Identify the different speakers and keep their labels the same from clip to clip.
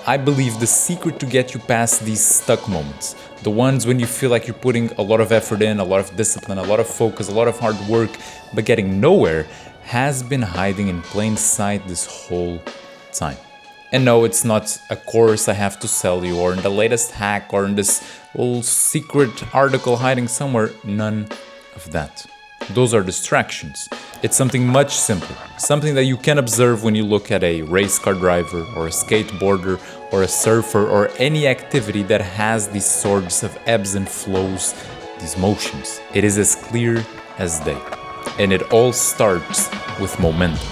Speaker 1: I believe the secret to get you past these stuck moments, the ones when you feel like you're putting a lot of effort in, a lot of discipline, a lot of focus, a lot of hard work, but getting nowhere, has been hiding in plain sight this whole time. And no, it's not a course I have to sell you, or in the latest hack, or in this little secret article hiding somewhere. None of that. Those are distractions. It's something much simpler, something that you can observe when you look at a race car driver, or a skateboarder, or a surfer, or any activity that has these sorts of ebbs and flows, these motions. It is as clear as day. And it all starts with momentum.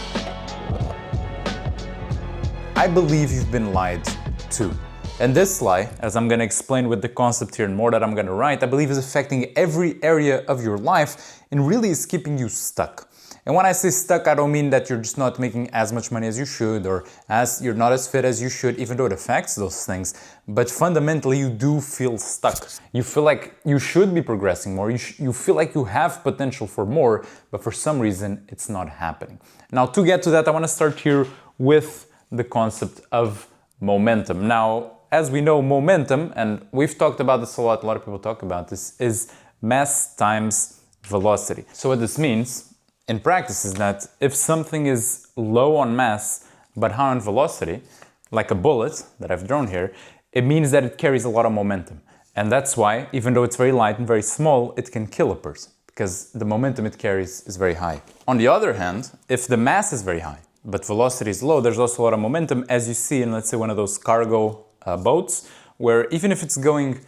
Speaker 1: I believe you've been lied to. And this lie, as I'm going to explain with the concept here and more that I'm going to write, I believe is affecting every area of your life and really is keeping you stuck. And when I say stuck, I don't mean that you're just not making as much money as you should, or as you're not as fit as you should, even though it affects those things. But fundamentally, you do feel stuck. You feel like you should be progressing more. You feel like you have potential for more, but for some reason, it's not happening. Now, to get to that, I want to start here with the concept of momentum. Now, as we know, momentum, and we've talked about this a lot of people talk about this, is mass times velocity. So what this means in practice is that if something is low on mass but high on velocity, like a bullet that I've drawn here, it means that it carries a lot of momentum. And that's why, even though it's very light and very small, it can kill a person, because the momentum it carries is very high. On the other hand, if the mass is very high, but velocity is low, there's also a lot of momentum, as you see in, let's say, one of those cargo boats, where even if it's going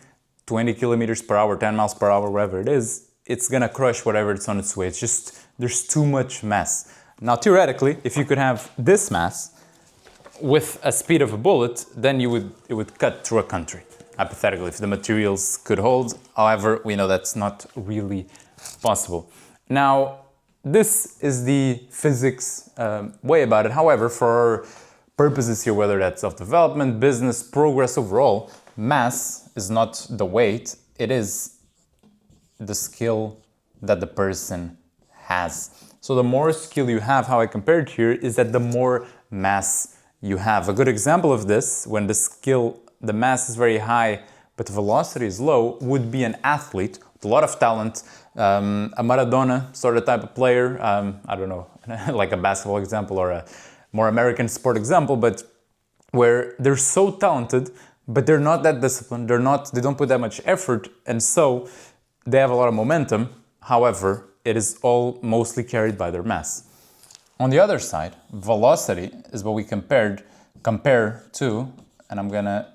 Speaker 1: 20 kilometers per hour, 10 miles per hour, wherever it is, it's gonna crush whatever it's on its way. It's just, there's too much mass. Now, theoretically, if you could have this mass with a speed of a bullet, then it would cut through a country, hypothetically, if the materials could hold. However, we know that's not really possible. Now, this is the physics way about it. However, for our purposes here, whether that's self-development, business, progress overall, mass is not the weight, it is the skill that the person has. So the more skill you have, how I compared here, is that the more mass you have. A good example of this, when the mass is very high, but the velocity is low, would be an athlete with a lot of talent, a Maradona sort of type of player, I don't know, like a basketball example or a more American sport example, but where they're so talented, but they're not that disciplined, they don't put that much effort, and so they have a lot of momentum. However, it is all mostly carried by their mass. On the other side, velocity is what we compare to, and I'm gonna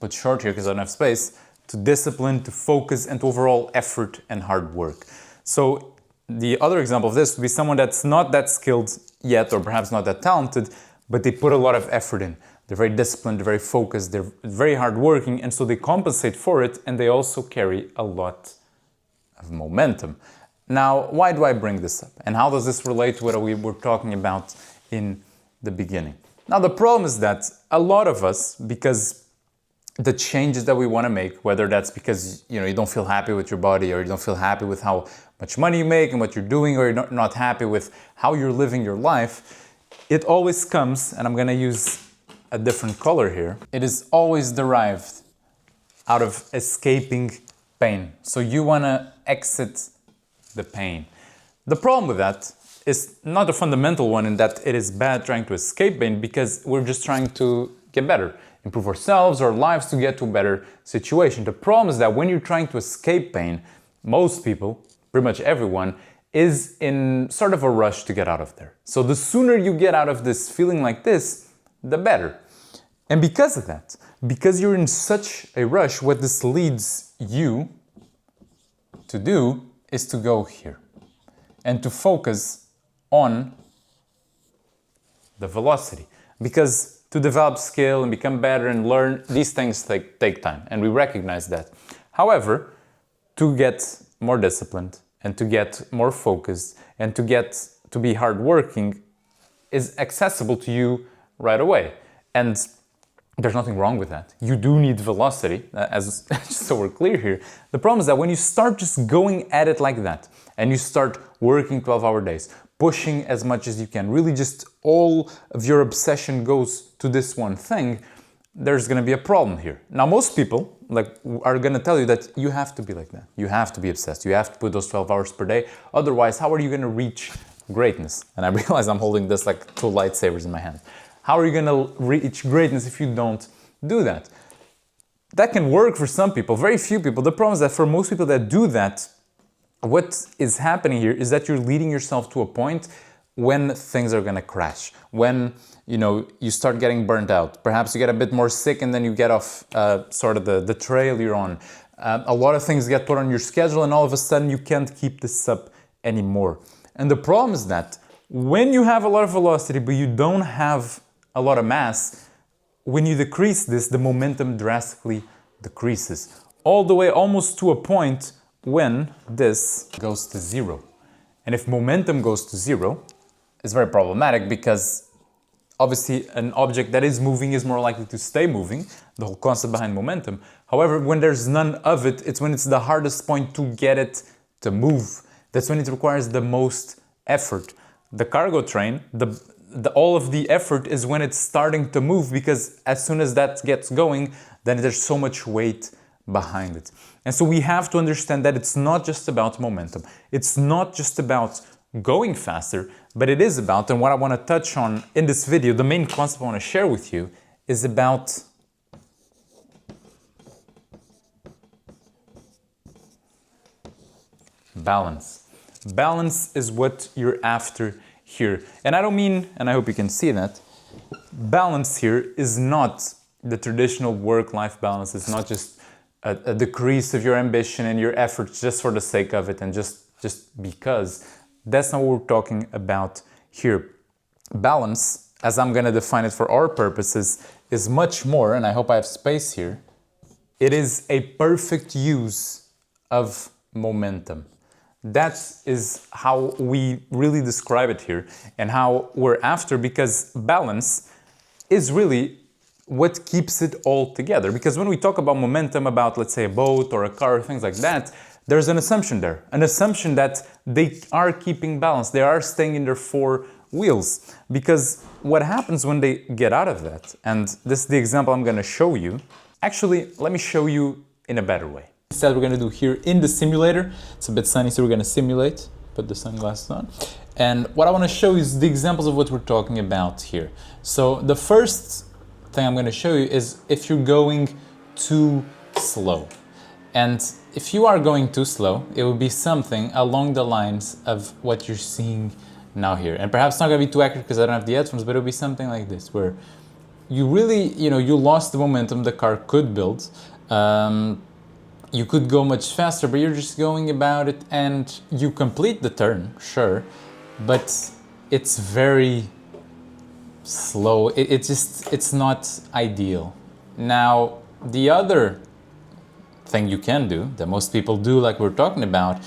Speaker 1: put short here because I don't have space, to discipline, to focus, and to overall effort and hard work. So the other example of this would be someone that's not that skilled yet, or perhaps not that talented, but they put a lot of effort in. They're very disciplined, they're very focused, they're very hardworking, and so they compensate for it, and they also carry a lot of momentum. Now, why do I bring this up? And how does this relate to what we were talking about in the beginning? Now, the problem is that a lot of us, because the changes that we want to make, whether that's because you don't feel happy with your body, or you don't feel happy with how much money you make and what you're doing, or you're not happy with how you're living your life, it always comes, and I'm going to use a different color here, it is always derived out of escaping pain. So you want to exit the pain. The problem with that is not a fundamental one, in that it is bad trying to escape pain, because we're just trying to get better, improve ourselves, our lives, to get to a better situation. The problem is that when you're trying to escape pain, most people, pretty much everyone, is in sort of a rush to get out of there. So the sooner you get out of this feeling like this, the better. And because of that, because you're in such a rush, what this leads you to do is to go here and to focus on the velocity. Because to develop skill and become better and learn, these things take time, and we recognize that. However, to get more disciplined and to get more focused and to be hardworking is accessible to you right away. And there's nothing wrong with that. You do need velocity, as so we're clear here. The problem is that when you start just going at it like that, and you start working 12-hour days, pushing as much as you can, really just all of your obsession goes to this one thing, there's going to be a problem here. Now, most people are going to tell you that you have to be like that. You have to be obsessed. You have to put those 12 hours per day. Otherwise, how are you going to reach greatness? And I realize I'm holding this like two lightsabers in my hand. How are you going to reach greatness if you don't do that? That can work for some people, very few people. The problem is that for most people that do that, what is happening here is that you're leading yourself to a point when things are going to crash, when you start getting burnt out. Perhaps you get a bit more sick and then you get off sort of the trail you're on. A lot of things get put on your schedule and all of a sudden you can't keep this up anymore. And the problem is that when you have a lot of velocity but you don't have a lot of mass, when you decrease this, the momentum drastically decreases. All the way almost to a point when this goes to zero. And if momentum goes to zero, it's very problematic because obviously an object that is moving is more likely to stay moving, the whole concept behind momentum. However, when there's none of it, it's when it's the hardest point to get it to move. That's when it requires the most effort. The cargo train, all of the effort is when it's starting to move, because as soon as that gets going, then there's so much weight behind it. And so we have to understand that it's not just about momentum. It's not just about going faster, but it is about, and what I want to touch on in this video, the main concept I want to share with you is about balance. Balance is what you're after here. And I don't mean, and I hope you can see that, balance here is not the traditional work-life balance. It's not just a decrease of your ambition and your efforts just for the sake of it and just because. That's not what we're talking about here. Balance, as I'm going to define it for our purposes, is much more, and I hope I have space here, it is a perfect use of momentum. That is how we really describe it here and how we're after, because balance is really what keeps it all together. Because when we talk about momentum, about let's say a boat or a car or things like that, there's an assumption there, an assumption that they are keeping balance, they are staying in their four wheels. Because what happens when they get out of that, and this is the example I'm going to show you, actually let me show you in a better way. Instead, we're going to do here in the simulator. It's a bit sunny, so we're going to simulate, put the sunglasses on. And what I want to show you is the examples of what we're talking about here. So the first thing I'm going to show you is if you're going too slow. And if you are going too slow, it will be something along the lines of what you're seeing now here. And perhaps it's not going to be too accurate because I don't have the headphones, but it'll be something like this, where you really, you lost the momentum the car could build. You could go much faster, but you're just going about it and you complete the turn, sure, but it's very slow. It's not ideal. Now, the other thing you can do, that most people do like we're talking about,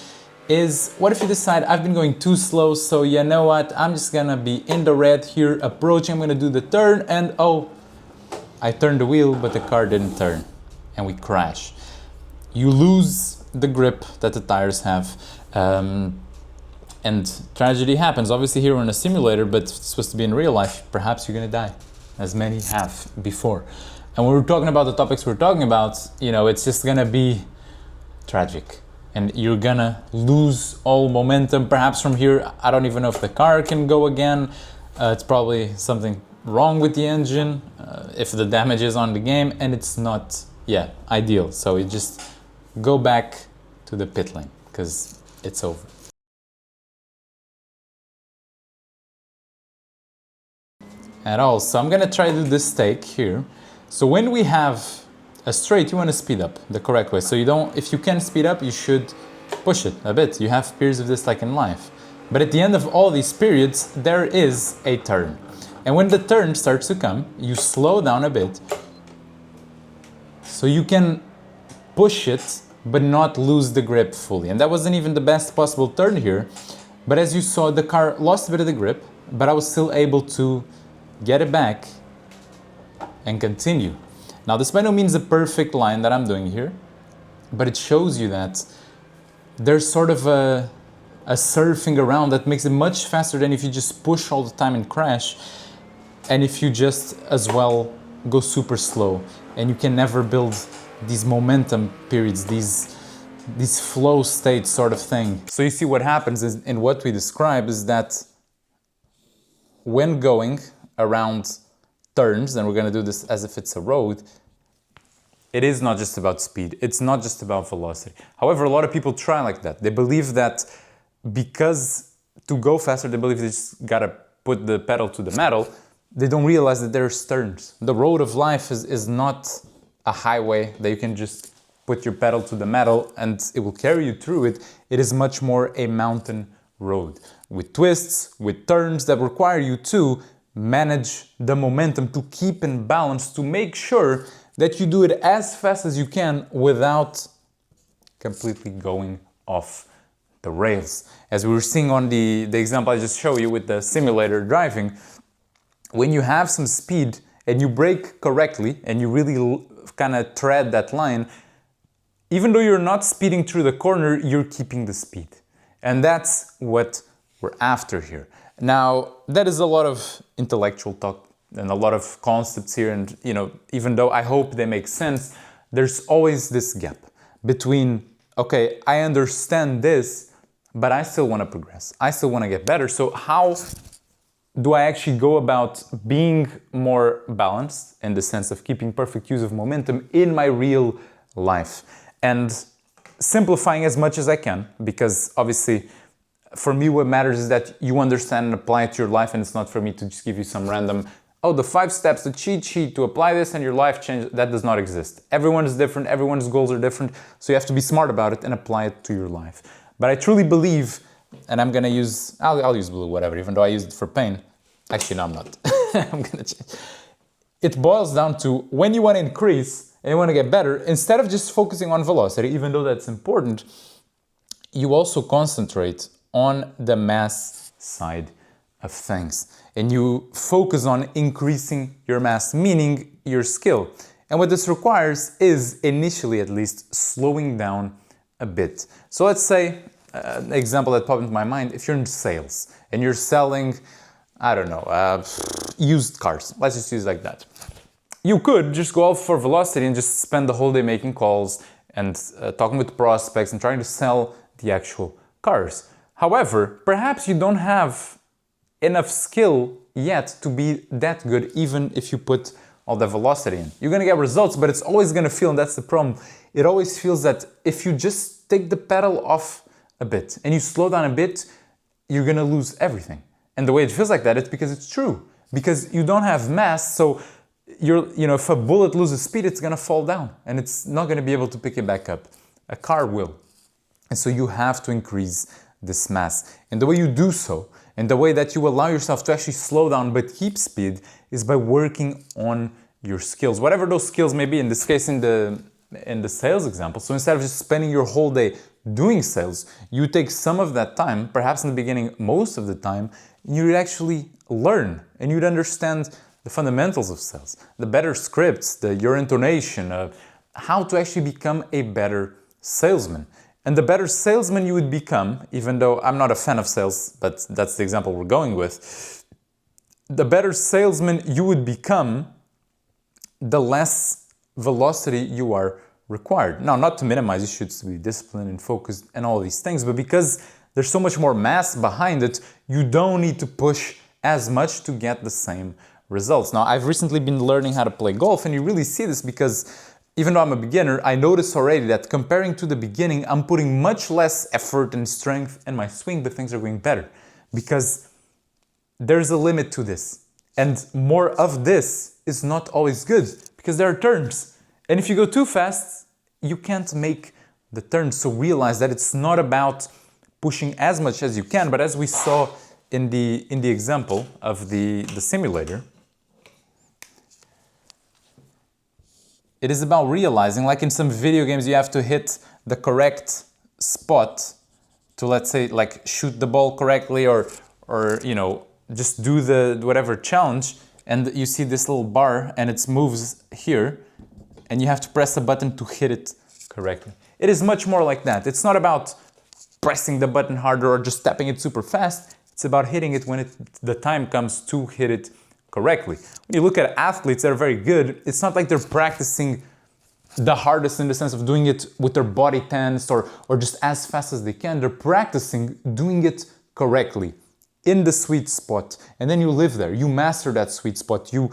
Speaker 1: is what if you decide I've been going too slow, so you know what, I'm just gonna be in the red here, approaching, I'm gonna do the turn, and oh, I turned the wheel, but the car didn't turn, and we crash. You lose the grip that the tires have, and tragedy happens. Obviously here we're in a simulator, but it's supposed to be in real life. Perhaps you're gonna die, as many have before. And when we're talking about the topics we're talking about, it's just gonna be tragic. And you're gonna lose all momentum. Perhaps from here, I don't even know if the car can go again. It's probably something wrong with the engine, if the damage is on the game, and it's not, ideal. So you just go back to the pit lane, because it's over. At all. So I'm gonna try to do this take here. So when we have a straight, you want to speed up the correct way. So if you can speed up, you should push it a bit. You have periods of this like in life. But at the end of all these periods, there is a turn. And when the turn starts to come, you slow down a bit so you can push it but not lose the grip fully. And that wasn't even the best possible turn here. But as you saw, the car lost a bit of the grip, but I was still able to get it back and continue. Now, this by no means a perfect line that I'm doing here, but it shows you that there's sort of a a surfing around that makes it much faster than if you just push all the time and crash, and if you just as well go super slow, and you can never build these momentum periods, these flow states sort of thing. So you see what happens is, in what we describe is that when going around turns, and we're going to do this as if it's a road, it is not just about speed, it's not just about velocity. However, a lot of people try like that. They believe that because to go faster, they believe they just gotta put the pedal to the metal. They don't realize that there's turns. The road of life is not a highway that you can just put your pedal to the metal and it will carry you through it. It is much more a mountain road with twists, with turns that require you to manage the momentum, to keep in balance, to make sure that you do it as fast as you can without completely going off the rails. As we were seeing on the example I just showed you with the simulator driving, when you have some speed and you brake correctly and you really kind of tread that line, even though you're not speeding through the corner, you're keeping the speed. And that's what we're after here. Now, that is a lot of intellectual talk and a lot of concepts here, and even though I hope they make sense, there's always this gap between, okay, I understand this, but I still want to progress. I still want to get better. So how do I actually go about being more balanced in the sense of keeping perfect use of momentum in my real life? And simplifying as much as I can, because obviously for me what matters is that you understand and apply it to your life, and it's not for me to just give you some random, oh, the 5 steps, the cheat sheet to apply this and your life change. That does not exist. Everyone is different, everyone's goals are different, so you have to be smart about it and apply it to your life. But I truly believe, and I'm gonna use, I'll use blue, whatever, even though I used it for pain. Actually, no, I'm not. I'm gonna change. It boils down to, when you want to increase and you want to get better, instead of just focusing on velocity, even though that's important, you also concentrate on the mass side of things. And you focus on increasing your mass, meaning your skill. And what this requires is, initially at least, slowing down a bit. So let's say, an example that popped into my mind, if you're in sales and you're selling, I don't know, used cars. Let's just use it like that. You could just go out for velocity and just spend the whole day making calls and talking with prospects and trying to sell the actual cars. However, perhaps you don't have enough skill yet to be that good, even if you put all the velocity in. You're gonna get results, but it's always gonna feel, and that's the problem, it always feels that if you just take the pedal off a bit and you slow down a bit, you're gonna lose everything. And the way it feels like that, it's because it's true. Because you don't have mass, so if a bullet loses speed, it's gonna fall down and it's not gonna be able to pick it back up. A car will. And so you have to increase this mass. And the way you do so, and the way that you allow yourself to actually slow down but keep speed, is by working on your skills, whatever those skills may be. In this case, in the sales example, so instead of just spending your whole day doing sales, you take some of that time, perhaps in the beginning, most of the time, and you actually learn and you'd understand the fundamentals of sales, the better scripts, your intonation, how to actually become a better salesman. And the better salesman you would become, even though I'm not a fan of sales, but that's the example we're going with, the better salesman you would become, the less velocity you are required. Now, not to minimize, you should be disciplined and focused and all these things, but because there's so much more mass behind it, you don't need to push as much to get the same results. Now, I've recently been learning how to play golf, and you really see this because even though I'm a beginner, I notice already that comparing to the beginning, I'm putting much less effort and strength in my swing, but things are going better because there's a limit to this. And more of this is not always good because there are turns. And if you go too fast, you can't make the turn. So realize that it's not about pushing as much as you can, but as we saw in the example of the simulator, it is about realizing, like in some video games, you have to hit the correct spot to, let's say, like shoot the ball correctly or just do the whatever challenge, and you see this little bar and it moves here and you have to press a button to hit it correctly. It is much more like that. It's not about pressing the button harder or just tapping it super fast. It's about hitting it when the time comes to hit it correctly. When you look at athletes that are very good, it's not like they're practicing the hardest in the sense of doing it with their body tense or just as fast as they can. They're practicing doing it correctly in the sweet spot, and then you live there. You master that sweet spot. You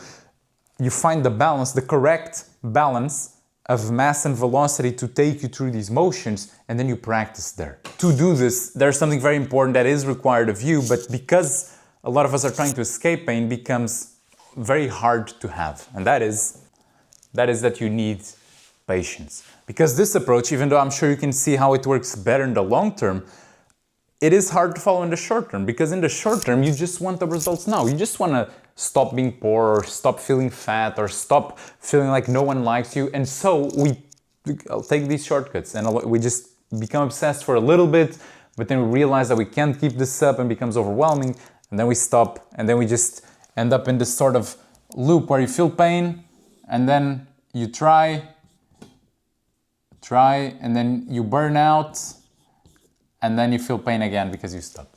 Speaker 1: find the balance, the correct balance of mass and velocity to take you through these motions, and then you practice there. To do this, there's something very important that is required of you, but because a lot of us are trying to escape pain, becomes very hard to have. And that is that you need patience. Because this approach, even though I'm sure you can see how it works better in the long term, it is hard to follow in the short term, because in the short term, you just want the results now. You just want to stop being poor or stop feeling fat or stop feeling like no one likes you. And so we take these shortcuts and we just become obsessed for a little bit, but then we realize that we can't keep this up and becomes overwhelming. And then we stop, and then we just end up in this sort of loop where you feel pain and then you try, and then you burn out, and then you feel pain again because you stopped.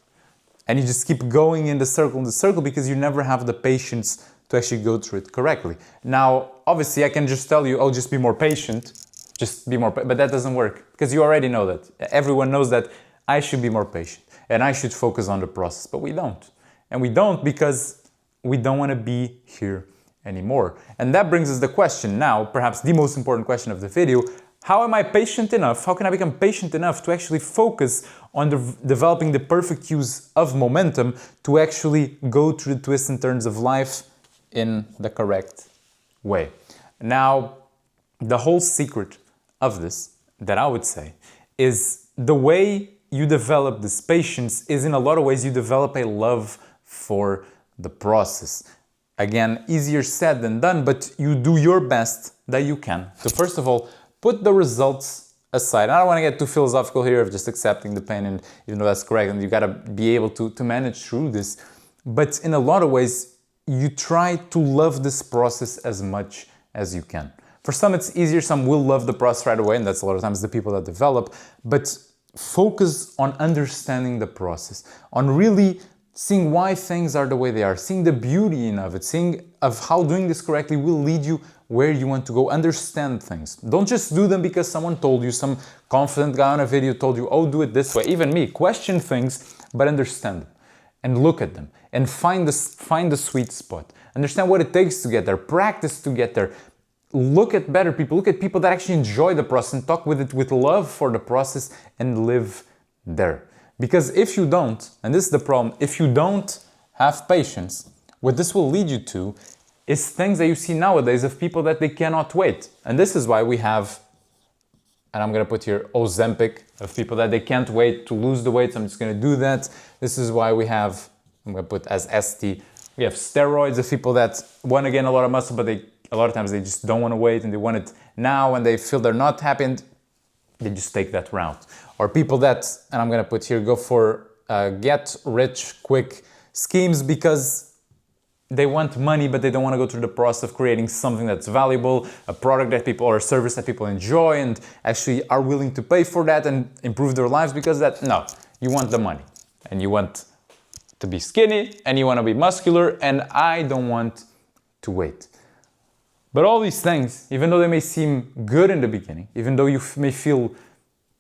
Speaker 1: And you just keep going in the circle because you never have the patience to actually go through it correctly. Now, obviously, I can just tell you, oh, just be more patient, but that doesn't work, because you already know that. Everyone knows that I should be more patient and I should focus on the process, but we don't. And we don't because we don't want to be here anymore. And that brings us the question now, perhaps the most important question of the video: how am I patient enough? How can I become patient enough to actually focus on developing the perfect use of momentum to actually go through the twists and turns of life in the correct way? Now, the whole secret of this, that I would say, is the way you develop this patience is, in a lot of ways, you develop a love for the process. Again, easier said than done, but you do your best that you can. So first of all, put the results aside. I don't want to get too philosophical here of just accepting the pain, and even though that's correct, and you got to be able to manage through this. But in a lot of ways, you try to love this process as much as you can. For some, it's easier. Some will love the process right away, and that's a lot of times the people that develop. But focus on understanding the process, on really seeing why things are the way they are, seeing the beauty in of it, seeing of how doing this correctly will lead you where you want to go. Understand things. Don't just do them because someone told you, some confident guy on a video told you, oh, do it this way. Even me, question things, but understand them and look at them and find the sweet spot. Understand what it takes to get there, practice to get there. Look at better people, look at people that actually enjoy the process and talk with it with love for the process and live there. Because if you don't, and this is the problem, if you don't have patience, what this will lead you to is things that you see nowadays of people that they cannot wait. And this is why we have, and I'm gonna put here Ozempic, of people that they can't wait to lose the weight, so I'm just gonna do that. This is why we have, I'm gonna put as ST, we have steroids of people that want to gain a lot of muscle, but a lot of times they just don't want to wait and they want it now, and they feel they're not happy and they just take that route. Or people that, and I'm gonna put here, go for get rich quick schemes because they want money, but they don't want to go through the process of creating something that's valuable, a product that people, or a service that people enjoy and actually are willing to pay for that and improve their lives because that, no, you want the money and you want to be skinny and you want to be muscular, and I don't want to wait. But all these things, even though they may seem good in the beginning, even though you may feel,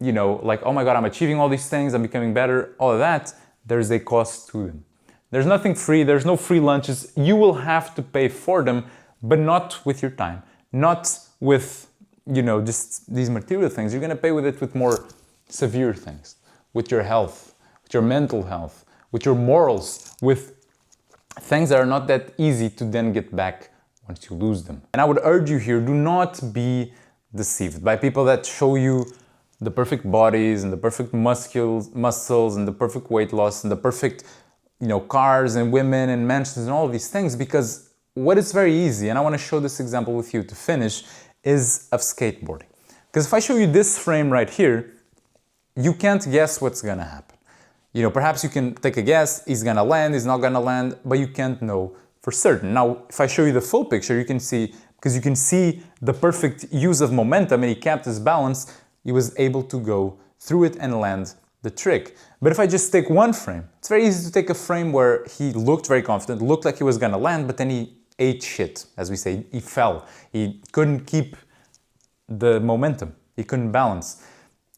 Speaker 1: you know, like, oh my God, I'm achieving all these things, I'm becoming better, all of that, there's a cost to them. There's nothing free, there's no free lunches. You will have to pay for them, but not with your time, not with, you know, just these material things. You're gonna pay with it with more severe things, with your health, with your mental health, with your morals, with things that are not that easy to then get back once you lose them. And I would urge you here, do not be deceived by people that show you the perfect bodies and the perfect muscles and the perfect weight loss and the perfect, you know, cars and women and mansions and all of these things, because what is very easy, and I want to show this example with you to finish, is of skateboarding. Because if I show you this frame right here, you can't guess what's gonna happen. You know, perhaps you can take a guess, he's gonna land, he's not gonna land, but you can't know for certain. Now, if I show you the full picture, you can see, because you can see the perfect use of momentum, and he kept his balance, he was able to go through it and land the trick. But if I just take one frame, it's very easy to take a frame where he looked very confident, looked like he was gonna land, but then he ate shit, as we say. He fell. He couldn't keep the momentum. He couldn't balance.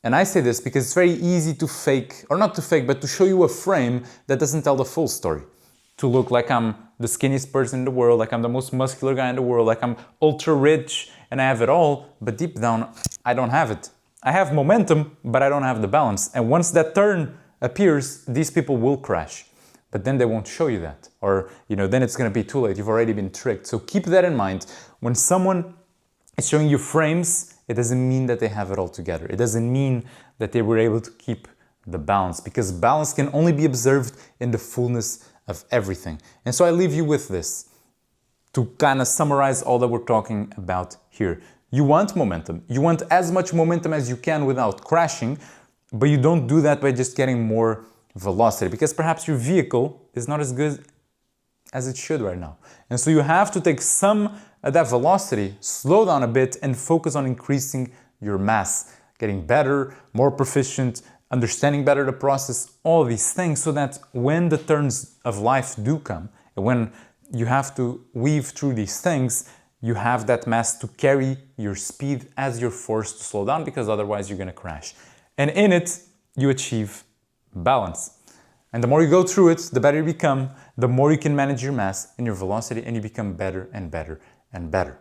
Speaker 1: And I say this because it's very easy to fake, or not to fake, but to show you a frame that doesn't tell the full story. To look like I'm the skinniest person in the world, like I'm the most muscular guy in the world, like I'm ultra rich and I have it all, but deep down, I don't have it. I have momentum, but I don't have the balance. And once that turn appears, these people will crash. But then they won't show you that. Or, then it's gonna be too late. You've already been tricked. So keep that in mind. When someone is showing you frames, it doesn't mean that they have it all together. It doesn't mean that they were able to keep the balance, because balance can only be observed in the fullness of everything. And so I leave you with this to kind of summarize all that we're talking about here. You want momentum. You want as much momentum as you can without crashing, but you don't do that by just getting more velocity, because perhaps your vehicle is not as good as it should right now. And so you have to take some of that velocity, slow down a bit, and focus on increasing your mass, getting better, more proficient, understanding better the process, all these things, so that when the turns of life do come, and when you have to weave through these things, you have that mass to carry your speed as you're forced to slow down, because otherwise you're gonna crash. And in it, you achieve balance. And the more you go through it, the better you become, the more you can manage your mass and your velocity, and you become better and better and better.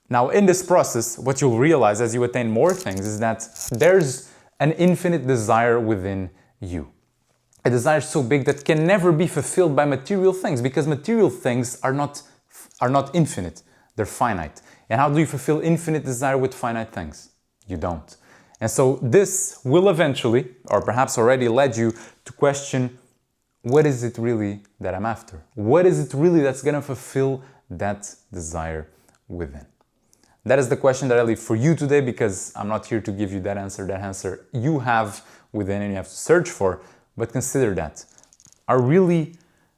Speaker 1: Now, in this process, what you'll realize as you attain more things is that there's an infinite desire within you. A desire so big that can never be fulfilled by material things, because material things are not infinite, they're finite. And how do you fulfill infinite desire with finite things? You don't. And so this will eventually, or perhaps already led you to question, what is it really that I'm after? What is it really that's gonna fulfill that desire within? That is the question that I leave for you today, because I'm not here to give you that answer. That answer you have within and you have to search for, but consider that. Are really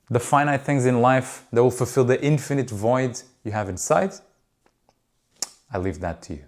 Speaker 1: the finite things in life that will fulfill the infinite void you have inside? I leave that to you.